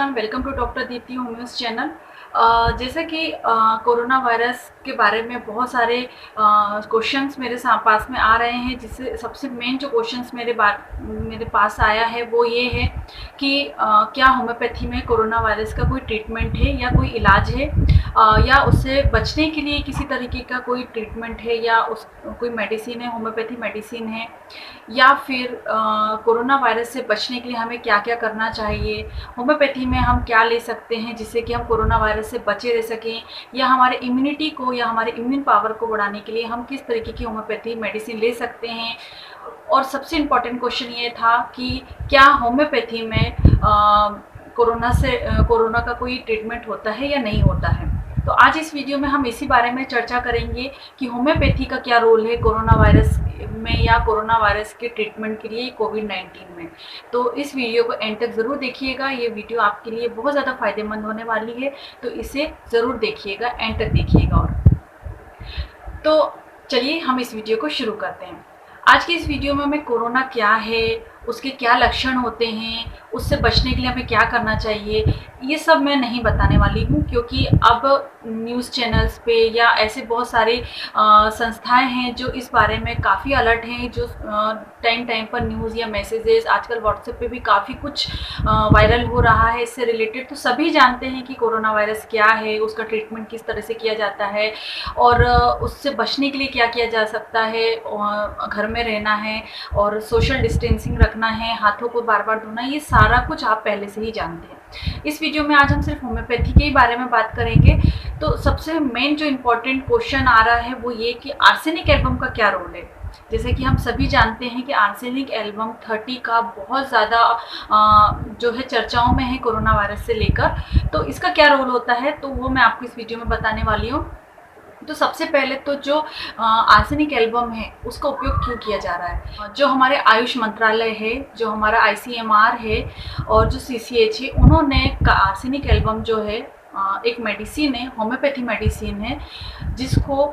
Everyone, welcome to doctor Deepti homeos channel. जैसे कि corona virus के बारे में बहुत सारे क्वेश्चंस मेरे पास में आ रहे हैं, जिससे सबसे मेन जो क्वेश्चंस मेरे पास आया है वो ये है कि क्या होम्योपैथी में कोरोना वायरस का कोई ट्रीटमेंट है या कोई इलाज है, या उससे बचने के लिए किसी तरीके का कोई ट्रीटमेंट है या कोई मेडिसिन है, होम्योपैथी मेडिसिन है, या फिर कोरोना वायरस से बचने के लिए हमें क्या क्या करना चाहिए, होम्योपैथी में हम क्या ले सकते हैं जिससे कि हम कोरोना वायरस से बचे रह सकें, या हमारे इम्यूनिटी को या हमारे इम्यून पावर को बढ़ाने के लिए हम किस तरीके की होम्योपैथी मेडिसिन ले सकते हैं। और सबसे इम्पॉर्टेंट क्वेश्चन ये था कि क्या होम्योपैथी में कोरोना का कोई ट्रीटमेंट होता है या नहीं होता है। तो आज इस वीडियो में हम इसी बारे में चर्चा करेंगे कि होम्योपैथी का क्या रोल है कोरोना वायरस में या कोरोना वायरस के ट्रीटमेंट के लिए कोविड-19 में। तो इस वीडियो को एंड तक ज़रूर देखिएगा। ये वीडियो आपके लिए बहुत ज़्यादा फायदेमंद होने वाली है, तो इसे ज़रूर देखिएगा, एंड तक देखिएगा। और तो चलिए हम इस वीडियो को शुरू करते हैं। आज की इस वीडियो में हमें कोरोना क्या है, उसके क्या लक्षण होते हैं, उससे बचने के लिए हमें क्या करना चाहिए, ये सब मैं नहीं बताने वाली हूँ, क्योंकि अब न्यूज़ चैनल्स पे या ऐसे बहुत सारे संस्थाएं हैं जो इस बारे में काफ़ी अलर्ट हैं, जो टाइम पर न्यूज़ या मैसेजेस, आजकल व्हाट्सएप पे भी काफ़ी कुछ वायरल हो रहा है इससे रिलेटेड। तो सभी जानते हैं कि कोरोना वायरस क्या है, उसका ट्रीटमेंट किस तरह से किया जाता है, और उससे बचने के लिए क्या किया जा सकता है। घर में रहना है और सोशल डिस्टेंसिंग रखना है, हाथों को बार बार धोना, ये सारा कुछ आप पहले से ही जानते हैं। इस वीडियो में आज हम सिर्फ होम्योपैथी के ही बारे में बात करेंगे। तो सबसे मेन जो इम्पोर्टेंट क्वेश्चन आ रहा है वो ये कि आर्सेनिक एल्बम का क्या रोल है। जैसे कि हम सभी जानते हैं कि आर्सेनिक एल्बम 30 का बहुत ज़्यादा जो है चर्चाओं में है कोरोना वायरस से लेकर। तो इसका क्या रोल होता है, तो वो मैं आपको इस वीडियो में बताने वाली हूँ। तो सबसे पहले तो जो आर्सेनिक एल्बम है उसका उपयोग क्यों किया जा रहा है। जो हमारे आयुष मंत्रालय है, जो हमारा ICMR है और जो CCH है, उन्होंने आर्सेनिक एल्बम जो है एक मेडिसिन है, होम्योपैथी मेडिसिन है, जिसको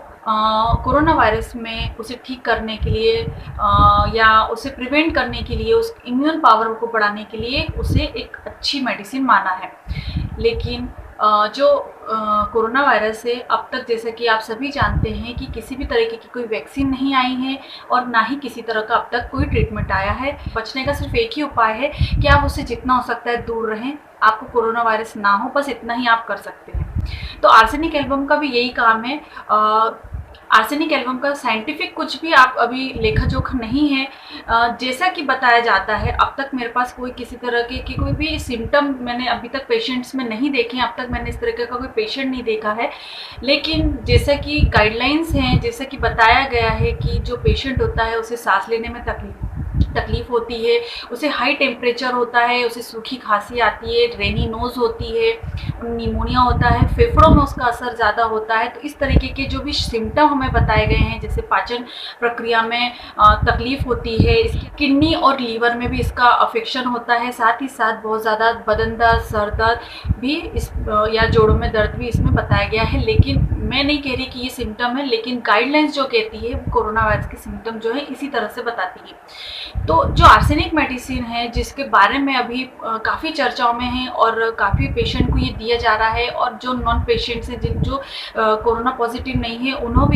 कोरोना वायरस में उसे ठीक करने के लिए या उसे प्रिवेंट करने के लिए, उस इम्यून पावर को बढ़ाने के लिए उसे एक अच्छी मेडिसिन माना है। लेकिन जो कोरोना वायरस है, अब तक जैसे कि आप सभी जानते हैं कि किसी भी तरीके की कोई वैक्सीन नहीं आई है और ना ही किसी तरह का अब तक कोई ट्रीटमेंट आया है। बचने का सिर्फ एक ही उपाय है कि आप उससे जितना हो सकता है दूर रहें, आपको कोरोना वायरस ना हो, बस इतना ही आप कर सकते हैं। तो आर्सेनिक एल्बम का भी यही काम है। आर्सेनिक एल्बम का साइंटिफिक कुछ भी आप अभी लेखा जोखा नहीं है। जैसा कि बताया जाता है, अब तक मेरे पास कोई किसी तरह के कोई भी सिम्टम मैंने अभी तक पेशेंट्स में नहीं देखे हैं। अब तक मैंने इस तरह का कोई पेशेंट नहीं देखा है। लेकिन जैसा कि गाइडलाइंस हैं, जैसा कि बताया गया है कि जो पेशेंट होता है उसे सांस लेने में तकलीफ होती है, उसे हाई टेम्परेचर होता है, उसे सूखी खांसी आती है, रेनी नोज़ होती है, निमोनिया होता है, फेफड़ों में उसका असर ज़्यादा होता है। तो इस तरीके के जो भी सिम्टम हमें बताए गए हैं, जैसे पाचन प्रक्रिया में तकलीफ होती है, इसकी किडनी और लीवर में भी इसका अफेक्शन होता है, साथ ही साथ बहुत ज़्यादा बदन दर्द, सर दर्द भी या जोड़ों में दर्द भी इसमें बताया गया है। लेकिन मैं नहीं कह रही कि ये सिम्टम है, लेकिन गाइडलाइंस जो कहती है वो कोरोना वायरस के सिम्टम जो है इसी तरह से बताती है। तो जो आर्सेनिक मेडिसिन है, जिसके बारे में अभी काफ़ी चर्चाओं में है और काफ़ी पेशेंट को ये दिया जा रहा है, और जो नॉन पेशेंट्स हैं जो कोरोना पॉजिटिव नहीं है, उनको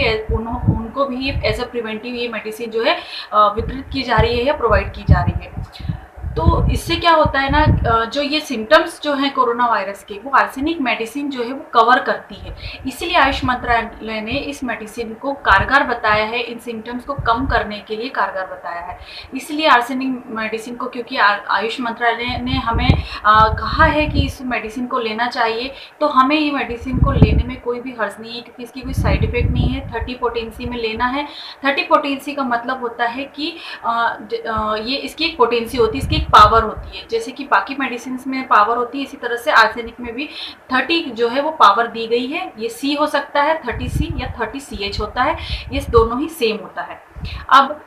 भी एज अ प्रिवेंटिव ये मेडिसिन जो है वितरित की जा रही है या प्रोवाइड की जा रही है। तो इससे क्या होता है ना, जो ये सिम्टम्स जो हैं कोरोना वायरस के, वो आर्सेनिक मेडिसिन जो है वो कवर करती है। इसीलिए आयुष मंत्रालय ने इस मेडिसिन को कारगर बताया है, इन सिम्टम्स को कम करने के लिए कारगर बताया है। इसलिए आर्सेनिक मेडिसिन को, क्योंकि आयुष मंत्रालय ने हमें कहा है कि इस मेडिसिन को लेना चाहिए, तो हमें ये मेडिसिन को लेने में कोई भी हर्ज नहीं है, क्योंकि इसकी कोई साइड इफेक्ट नहीं है। 30 पोटेंसी में लेना है। 30 पोटेंसी का मतलब होता है कि ये इसकी एक पोटेंसी होती है, इसकी पावर होती है। जैसे कि बाकी मेडिसिन में पावर होती है, इसी तरह से आर्सेनिक में भी 30 जो है वो पावर दी गई है। ये C हो सकता है, 30C या 30CH होता है, ये दोनों ही सेम होता है। अब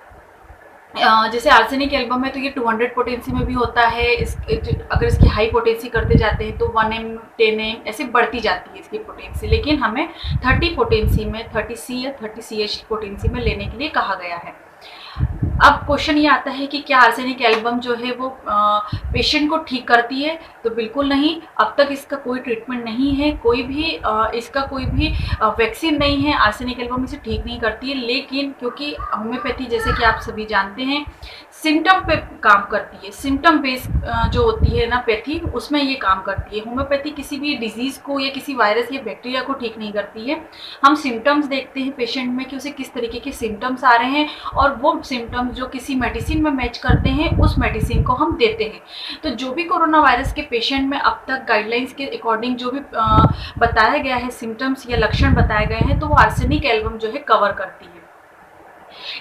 जैसे आर्सेनिक एल्बम है तो ये 200 पोटेंसी में भी होता है। अगर इसकी हाई पोटेंसी करते जाते हैं तो 1M 10M ऐसे बढ़ती जाती है इसकी पोटेंसी, लेकिन हमें 30 पोटेंसी में 30C या 30CH पोटेंसी में लेने के लिए कहा गया है। अब क्वेश्चन ये आता है कि क्या आर्सेनिक एल्बम जो है वो पेशेंट को ठीक करती है? तो बिल्कुल नहीं। अब तक इसका कोई ट्रीटमेंट नहीं है, इसका कोई भी वैक्सीन नहीं है। आर्सेनिक एल्बम इसे ठीक नहीं करती है, लेकिन क्योंकि होम्योपैथी जैसे कि आप सभी जानते हैं सिम्टम पे काम करती है, सिम्टम बेस्ड जो होती है ना पैथी, उसमें ये काम करती है। होम्योपैथी किसी भी डिजीज़ को या किसी वायरस या बैक्टीरिया को ठीक नहीं करती है। हम सिम्टम्स देखते हैं पेशेंट में कि उसे किस तरीके के सिम्टम्स आ रहे हैं, और वो सिम्टम्स जो किसी मेडिसिन में मैच करते हैं उस मेडिसिन को हम देते हैं। तो जो भी कोरोना वायरस के पेशेंट में अब तक गाइडलाइंस के अकॉर्डिंग जो भी बताया गया है, सिम्टम्स या लक्षण बताए गए हैं, तो वो आर्सेनिक एल्बम जो है कवर करती है।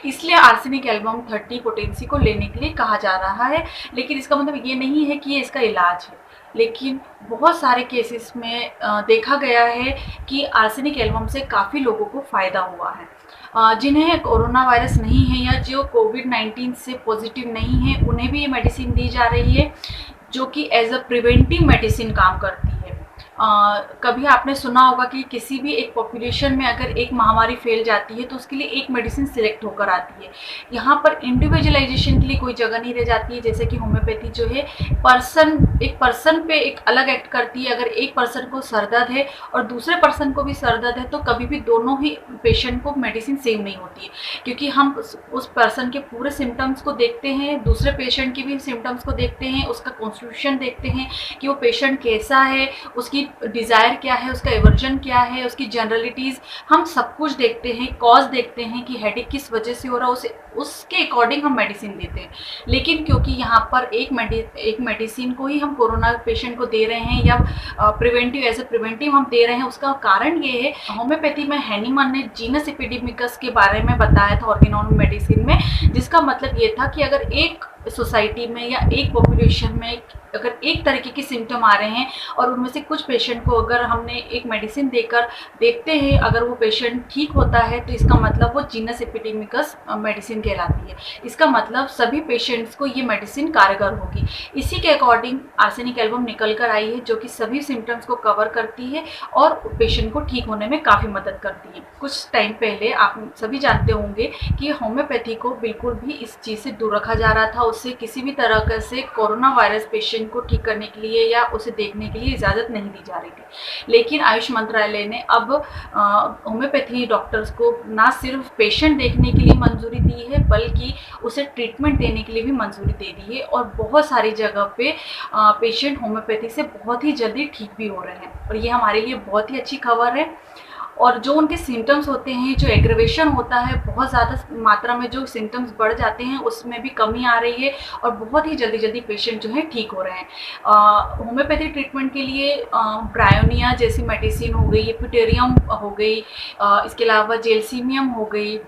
इसलिए आर्सेनिक एल्बम 30 पोटेंसी को लेने के लिए कहा जा रहा है। लेकिन इसका मतलब ये नहीं है कि ये इसका इलाज है। लेकिन बहुत सारे केसेस में देखा गया है कि आर्सेनिक एल्बम से काफ़ी लोगों को फ़ायदा हुआ है। जिन्हें कोरोना वायरस नहीं है या जो कोविड-19 से पॉजिटिव नहीं है, उन्हें भी ये मेडिसिन दी जा रही है, जो कि एज अ प्रिवेंटिव मेडिसिन काम करती है। कभी आपने सुना होगा कि किसी भी एक पॉपुलेशन में अगर एक महामारी फैल जाती है तो उसके लिए एक मेडिसिन सिलेक्ट होकर आती है। यहाँ पर इंडिविजुअलाइजेशन के लिए कोई जगह नहीं रह जाती है। जैसे कि होम्योपैथी जो है एक पर्सन पे एक अलग एक्ट करती है। अगर एक पर्सन को सर दर्द है और दूसरे पर्सन को भी सर दर्द है, तो कभी भी दोनों ही पेशेंट को मेडिसिन सेम नहीं होती है, क्योंकि हम उस पर्सन के पूरे सिम्टम्स को देखते हैं, दूसरे पेशेंट के भी सिम्टम्स को देखते हैं, उसका कॉन्स्टिट्यूशन देखते हैं कि वो पेशेंट कैसा है, उसकी डिज़ायर क्या है, उसका एवर्जन क्या है, उसकी जनरलिटीज़, हम सब कुछ देखते हैं। कॉज देखते हैं कि हेडेक किस वजह से हो रहा है, उसके अकॉर्डिंग हम मेडिसिन देते हैं। लेकिन क्योंकि यहाँ पर एक मेडिसिन को ही हम कोरोना पेशेंट को दे रहे हैं या प्रिवेंटिव हम दे रहे हैं, उसका कारण ये है, होम्योपैथी में हैनीमन ने जीनस एपिडेमिकस के बारे में बताया था ऑर्गेनोन मेडिसिन में, जिसका मतलब ये था कि अगर एक सोसाइटी में या एक पॉपुलेशन में अगर एक तरीके के सिम्टम आ रहे हैं और उनमें से कुछ पेशेंट को अगर हमने एक मेडिसिन देकर देखते हैं, अगर वो पेशेंट ठीक होता है, तो इसका मतलब वो जीनस एपिडेमिकस मेडिसिन कहलाती है। इसका मतलब सभी पेशेंट्स को ये मेडिसिन कारगर होगी। इसी के अकॉर्डिंग आर्सेनिक एल्बम निकल कर आई है, जो कि सभी सिम्टम्स को कवर करती है और पेशेंट को ठीक होने में काफ़ी मदद करती है। कुछ टाइम पहले आप सभी जानते होंगे कि होम्योपैथी को बिल्कुल भी इस चीज़ से दूर रखा जा रहा था, उससे किसी भी तरह से कोरोना वायरस पेशेंट को ठीक करने के लिए या उसे देखने के लिए इजाज़त नहीं दी जा रही थी। लेकिन आयुष मंत्रालय ने अब होम्योपैथी डॉक्टर्स को ना सिर्फ पेशेंट देखने के लिए मंजूरी दी है, बल्कि उसे ट्रीटमेंट देने के लिए भी मंजूरी दे दी है, और बहुत सारी जगह पे पेशेंट होम्योपैथी से बहुत ही जल्दी ठीक भी हो रहे हैं, और ये हमारे लिए बहुत ही अच्छी खबर है। और जो उनके सिम्टम्स होते हैं, जो एग्रेवेशन होता है, बहुत ज़्यादा मात्रा में जो सिम्टम्स बढ़ जाते हैं, उसमें भी कमी आ रही है और बहुत ही जल्दी पेशेंट जो है ठीक हो रहे हैं। होम्योपैथी ट्रीटमेंट के लिए ब्रायोनिया जैसी मेडिसिन हो गई, एपिटेरियम हो गई, इसके अलावा जेलसीमियम हो गई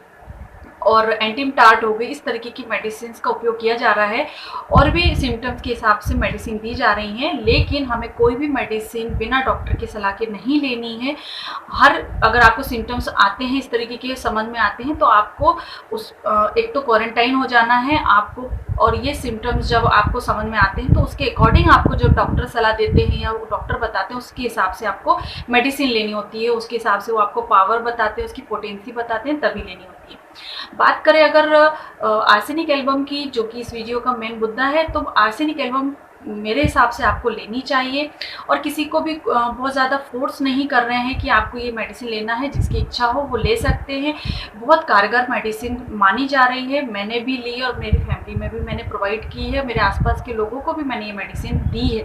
और एंटीमटार्ट हो गई, इस तरीके की मेडिसिन का उपयोग किया जा रहा है, और भी सिम्टम्स के हिसाब से मेडिसिन दी जा रही हैं। लेकिन हमें कोई भी मेडिसिन बिना डॉक्टर की सलाह के नहीं लेनी है। अगर आपको सिम्टम्स आते हैं, इस तरीके के समझ में आते हैं, तो आपको एक तो क्वारंटाइन हो जाना है आपको, और ये सिम्टम्स जब आपको समझ में आते हैं तो उसके अकॉर्डिंग आपको जो डॉक्टर सलाह देते हैं या वो डॉक्टर बताते हैं, उसके हिसाब से आपको मेडिसिन लेनी होती है। उसके हिसाब से वो आपको पावर बताते हैं, उसकी पोटेंसी बताते हैं, तभी लेनी होती है। बात करें अगर आर्सेनिक एल्बम की, जो कि इस वीडियो का मेन मुद्दा है, तो आर्सेनिक एल्बम मेरे हिसाब से आपको लेनी चाहिए, और किसी को भी बहुत ज़्यादा फोर्स नहीं कर रहे हैं कि आपको ये मेडिसिन लेना है। जिसकी इच्छा हो वो ले सकते हैं। बहुत कारगर मेडिसिन मानी जा रही है, मैंने भी ली और मेरी फैमिली में भी मैंने प्रोवाइड की है, मेरे आसपास के लोगों को भी मैंने ये मेडिसिन दी है,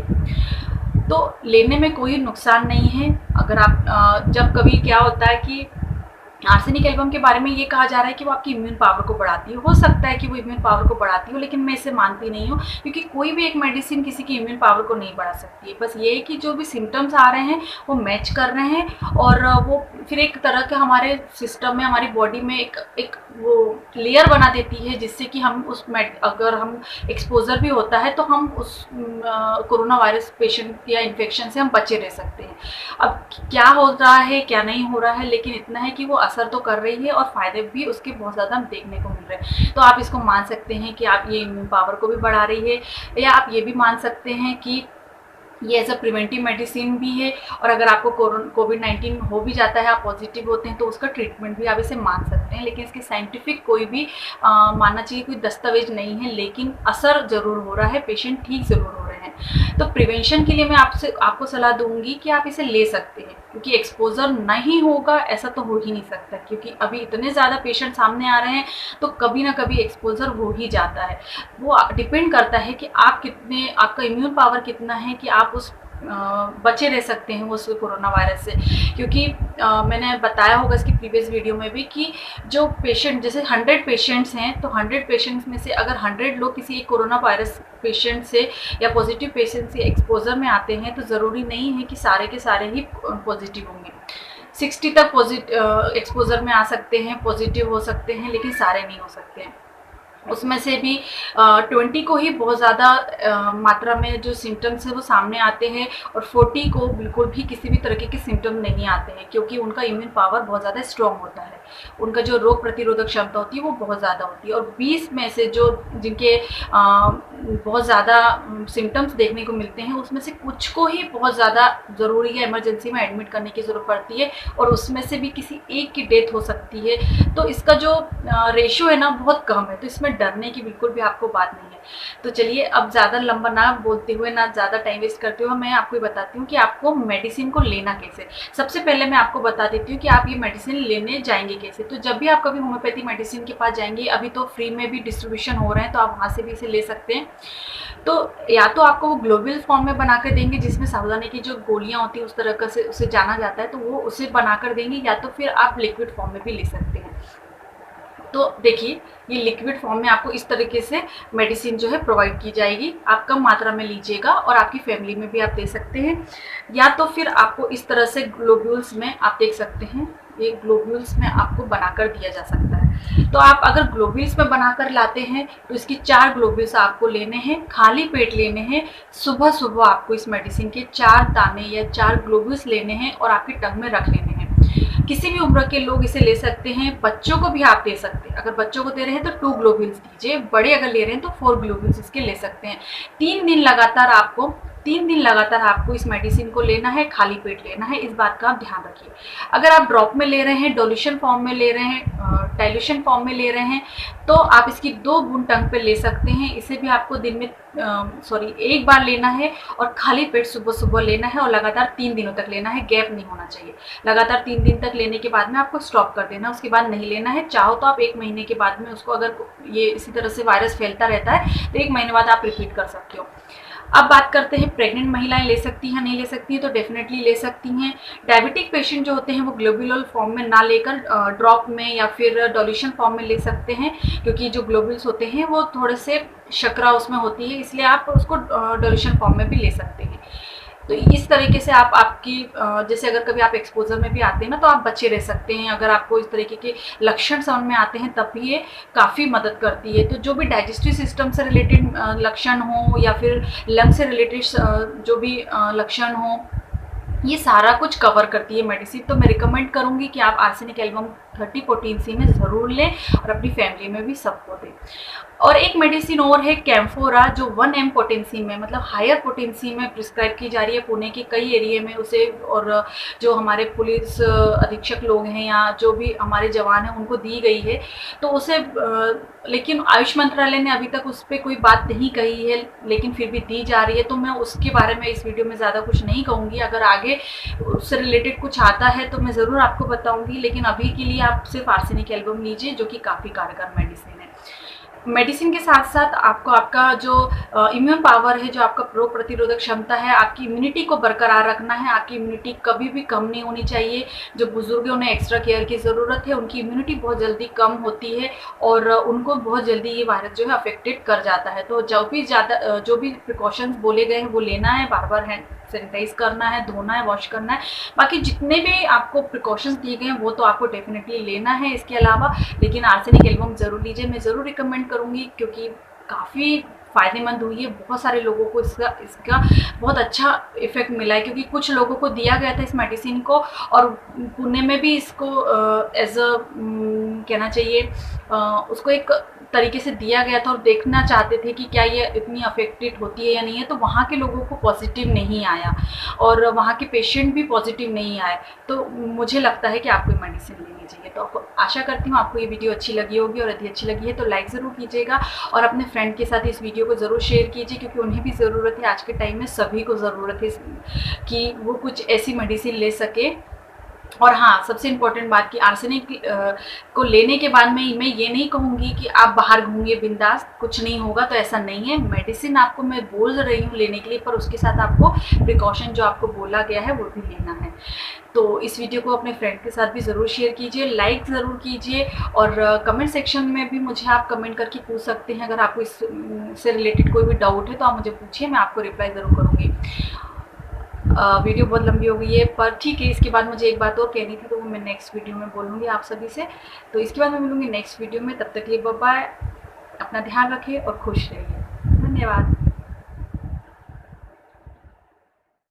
तो लेने में कोई नुकसान नहीं है। अगर आप जब कभी क्या होता है कि आर्सेनिक एल्बम के बारे में ये कहा जा रहा है कि वो आपकी इम्यून पावर को बढ़ाती है, हो सकता है कि वो इम्यून पावर को बढ़ाती हो, लेकिन मैं इसे मानती नहीं हूँ, क्योंकि कोई भी एक मेडिसिन किसी की इम्यून पावर को नहीं बढ़ा सकती है। बस ये है कि जो भी सिम्टम्स आ रहे हैं वो मैच कर रहे हैं, और वो फिर एक तरह का हमारे सिस्टम में, हमारी बॉडी में एक वो लेयर बना देती है, जिससे कि हम अगर हम एक्सपोजर भी होता है तो हम उस कोरोना वायरस पेशेंट या इन्फेक्शन से हम बचे रह सकते हैं। अब क्या हो रहा है क्या नहीं हो रहा है, लेकिन इतना है कि वो असर तो कर रही है और फ़ायदे भी उसके बहुत ज़्यादा देखने को मिल रहे हैं। तो आप इसको मान सकते हैं कि आप ये इम्यून पावर को भी बढ़ा रही है, या आप ये भी मान सकते हैं कि ये एज अ प्रिवेंटिव मेडिसिन भी है, और अगर आपको कोविड-19 हो भी जाता है, आप पॉजिटिव होते हैं, तो उसका ट्रीटमेंट भी आप इसे मान सकते हैं। लेकिन इसकी साइंटिफिक कोई भी मानना चाहिए कोई दस्तावेज नहीं है, लेकिन असर ज़रूर हो रहा है, पेशेंट ठीक ज़रूर हो रहे हैं। तो प्रिवेंशन के लिए मैं आपको सलाह दूँगी कि आप इसे ले सकते हैं, क्योंकि एक्सपोज़र नहीं होगा ऐसा तो हो ही नहीं सकता, क्योंकि अभी इतने ज़्यादा पेशेंट सामने आ रहे हैं, तो कभी ना कभी एक्सपोज़र हो ही जाता है। वो डिपेंड करता है कि आपका इम्यून पावर कितना है कि आप उस बचे रह सकते हैं उस कोरोना वायरस से। क्योंकि मैंने बताया होगा इसकी प्रीवियस वीडियो में भी कि जो पेशेंट, जैसे 100 पेशेंट्स हैं, तो 100 पेशेंट्स में से अगर 100 लोग किसी एक कोरोना वायरस पेशेंट से या पॉजिटिव पेशेंट से एक्सपोजर में आते हैं, तो ज़रूरी नहीं है कि सारे के सारे ही पॉजिटिव होंगे। 60 तक एक्सपोजर में आ सकते हैं, पॉजिटिव हो सकते हैं, लेकिन सारे नहीं हो सकते हैं। उसमें से भी 20 को ही बहुत ज़्यादा मात्रा में जो सिम्टम्स हैं वो सामने आते हैं, और 40 को बिल्कुल भी किसी भी तरीके के सिम्टम नहीं आते हैं, क्योंकि उनका इम्यून पावर बहुत ज़्यादा स्ट्रॉन्ग होता है, उनका जो रोग प्रतिरोधक क्षमता होती है वो बहुत ज़्यादा होती है। और 20 में से जिनके बहुत ज़्यादा सिम्टम्स देखने को मिलते हैं, उसमें से कुछ को ही बहुत ज़्यादा ज़रूरी है इमरजेंसी में एडमिट करने की ज़रूरत पड़ती है, और उसमें से भी किसी एक की डेथ हो सकती है। तो इसका जो रेशियो है ना बहुत कम है, तो इसमें डरने की बिल्कुल भी आपको बात नहीं है। तो चलिए अब ज़्यादा लंबा ना बोलते हुए, ना ज़्यादा टाइम वेस्ट करते हुए, मैं आपको बताती हूँ कि आपको मेडिसिन को लेना कैसे। सबसे पहले मैं आपको बता देती हूँ कि आप ये मेडिसिन लेने जाएंगे कैसे। तो जब भी आप कभी होम्योपैथी मेडिसिन के पास जाएंगे, अभी तो फ्री में भी डिस्ट्रीब्यूशन हो रहे हैं, तो आप वहाँ से भी इसे ले सकते हैं। तो या तो आपको वो ग्लोबुल फॉर्म में बनाकर देंगे, जिसमें सावधानी की जो गोलियाँ होती हैं उस तरह का से उसे जाना जाता है, तो वो उसे बनाकर देंगे, या तो फिर आप लिक्विड फॉर्म में भी ले सकते हैं। तो देखिए, ये लिक्विड फॉर्म में आपको इस तरीके से मेडिसिन जो है प्रोवाइड की जाएगी। आप कम मात्रा में लीजिएगा, और आपकी फैमिली में भी आप दे सकते हैं, या तो फिर आपको इस तरह से ग्लोब्यूल्स में आप देख सकते हैं, ये ग्लोब्यूल्स में आपको बनाकर दिया जा सकता है। तो आप अगर ग्लोब्यूल्स में बनाकर लाते हैं, तो इसकी 4 ग्लोब्यूल्स आपको लेने हैं, खाली पेट लेने हैं। सुबह सुबह आपको इस मेडिसिन के 4 दाने या 4 ग्लोब्यूल्स लेने हैं और आपकी टंग में रख लेने हैं। किसी भी उम्र के लोग इसे ले सकते हैं, बच्चों को भी आप दे सकते हैं। अगर बच्चों को दे रहे हैं तो 2 ग्लोब्यूल्स दीजिए, बड़े अगर ले रहे हैं तो 4 ग्लोब्यूल्स इसके ले सकते हैं। 3 दिन लगातार आपको इस मेडिसिन को लेना है, खाली पेट लेना है, इस बात का आप ध्यान रखिए। अगर आप ड्रॉप में ले रहे हैं, डोल्यूशन फॉर्म में ले रहे हैं, डाइल्यूशन फॉर्म में ले रहे हैं, तो आप इसकी 2 बूंद टंग पे ले सकते हैं। इसे भी आपको दिन में एक बार लेना है, और खाली पेट सुबह सुबह लेना है, और लगातार 3 दिनों तक लेना है, गैप नहीं होना चाहिए। लगातार 3 दिन तक लेने के बाद में आपको स्टॉप कर देना, उसके बाद नहीं लेना है। चाहो तो आप 1 महीने के बाद में उसको, अगर ये इसी तरह से वायरस फैलता रहता है, तो 1 महीने बाद आप रिपीट कर सकते हो। अब बात करते हैं प्रेग्नेंट महिलाएं ले सकती हैं नहीं ले सकती हैं, तो डेफिनेटली ले सकती हैं। डायबिटिक पेशेंट जो होते हैं वो ग्लोबुलर फॉर्म में ना लेकर ड्रॉप में या फिर डोल्यूशन फॉर्म में ले सकते हैं, क्योंकि जो ग्लोबुल्स होते हैं वो थोड़े से शर्करा उसमें होती है, इसलिए आप उसको डोल्यूशन फॉर्म में भी ले सकते हैं। तो इस तरीके से आपकी जैसे अगर कभी आप एक्सपोजर में भी आते हैं ना, तो आप बचे रह सकते हैं। अगर आपको इस तरीके के लक्षण समझ में आते हैं, तब भी ये काफ़ी मदद करती है। तो जो भी डाइजेस्टिव सिस्टम से रिलेटेड लक्षण हो, या फिर लंग से रिलेटेड जो भी लक्षण हो, ये सारा कुछ कवर करती है मेडिसिन। तो मैं रिकमेंड करूंगी कि आप आर्सेनिक एल्बम 30 पोटेंसी में ज़रूर लें, और अपनी फैमिली में भी सबको दें। और एक मेडिसिन और है कैम्फोरा, जो 1 m पोटेंसी में, मतलब हायर पोटेंसी में प्रिस्क्राइब की जा रही है पुणे के कई एरिया में उसे। और जो हमारे पुलिस अधीक्षक लोग हैं या जो भी हमारे जवान हैं उनको दी गई है, तो उसे लेकिन आयुष मंत्रालय ने अभी तक उस पर कोई बात नहीं कही है, लेकिन फिर भी दी जा रही है। तो मैं उसके बारे में इस वीडियो में ज़्यादा कुछ नहीं कहूँगी। अगर आगे उससे रिलेटेड कुछ आता है तो मैं ज़रूर आपको बताऊँगी, लेकिन अभी के लिए आप सिर्फ आर्सेनिक एल्बम लीजिए, जो कि काफ़ी कारगर मेडिसिन है। मेडिसिन के साथ साथ आपको आपका जो इम्यून पावर है, जो आपका रोग प्रतिरोधक क्षमता है, आपकी इम्यूनिटी को बरकरार रखना है। आपकी इम्यूनिटी कभी भी कम नहीं होनी चाहिए। जो बुजुर्ग हैं उन्हें एक्स्ट्रा केयर की ज़रूरत है, उनकी इम्यूनिटी बहुत जल्दी कम होती है, और उनको बहुत जल्दी ये वायरस जो है अफेक्टेड कर जाता है। तो जो भी प्रिकॉशंस बोले गए हैं वो लेना है, बार बार हैंड सैनिटाइज करना है, धोना है, वॉश करना है। बाकी जितने भी आपको प्रिकॉशंस दिए गए हैं वो तो आपको डेफिनेटली लेना है इसके अलावा। लेकिन आर्सेनिक एल्बम ज़रूर लीजिए, मैं ज़रूर रिकमेंड करूँगी, क्योंकि काफ़ी फ़ायदेमंद हुई है। बहुत सारे लोगों को इसका बहुत अच्छा इफ़ेक्ट मिला है, क्योंकि कुछ लोगों को दिया गया था इस मेडिसिन को, और पुणे में भी इसको एज़ अ कहना चाहिए उसको एक तरीके से दिया गया था, और देखना चाहते थे कि क्या ये इतनी अफेक्टेड होती है या नहीं है। तो वहाँ के लोगों को पॉजिटिव नहीं आया, और वहाँ के पेशेंट भी पॉजिटिव नहीं आए। तो मुझे लगता है कि आपको ये मेडिसिन लेनी चाहिए। तो आपको आशा करती हूँ आपको ये वीडियो अच्छी लगी होगी, और यदि अच्छी लगी है तो लाइक ज़रूर कीजिएगा, और अपने फ्रेंड के साथ इस वीडियो को ज़रूर शेयर कीजिए, क्योंकि उन्हें भी ज़रूरत है। आज के टाइम में सभी को ज़रूरत है कि वो कुछ ऐसी मेडिसिन ले सके। और हाँ, सबसे इम्पोर्टेंट बात कि आर्सेनिक को लेने के बाद मैं ये नहीं कहूँगी कि आप बाहर घूमिए बिंदास, कुछ नहीं होगा, तो ऐसा नहीं है। मेडिसिन आपको मैं बोल रही हूँ लेने के लिए, पर उसके साथ आपको प्रिकॉशन जो आपको बोला गया है वो भी लेना है। तो इस वीडियो को अपने फ्रेंड के साथ भी ज़रूर शेयर कीजिए, लाइक ज़रूर कीजिए, और कमेंट सेक्शन में भी मुझे आप कमेंट करके पूछ सकते हैं। अगर आपको इससे रिलेटेड कोई भी डाउट है तो आप मुझे पूछिए, मैं आपको रिप्लाई ज़रूर करूँगी। वीडियो बहुत लंबी हो गई है, पर ठीक है। इसके बाद मुझे एक बात और कहनी थी, तो वो मैं नेक्स्ट वीडियो में बोलूँगी आप सभी से। तो इसके बाद मैं मिलूँगी नेक्स्ट वीडियो में। तब तक के लिए बाय बाय, अपना ध्यान रखिए और खुश रहिए। धन्यवाद।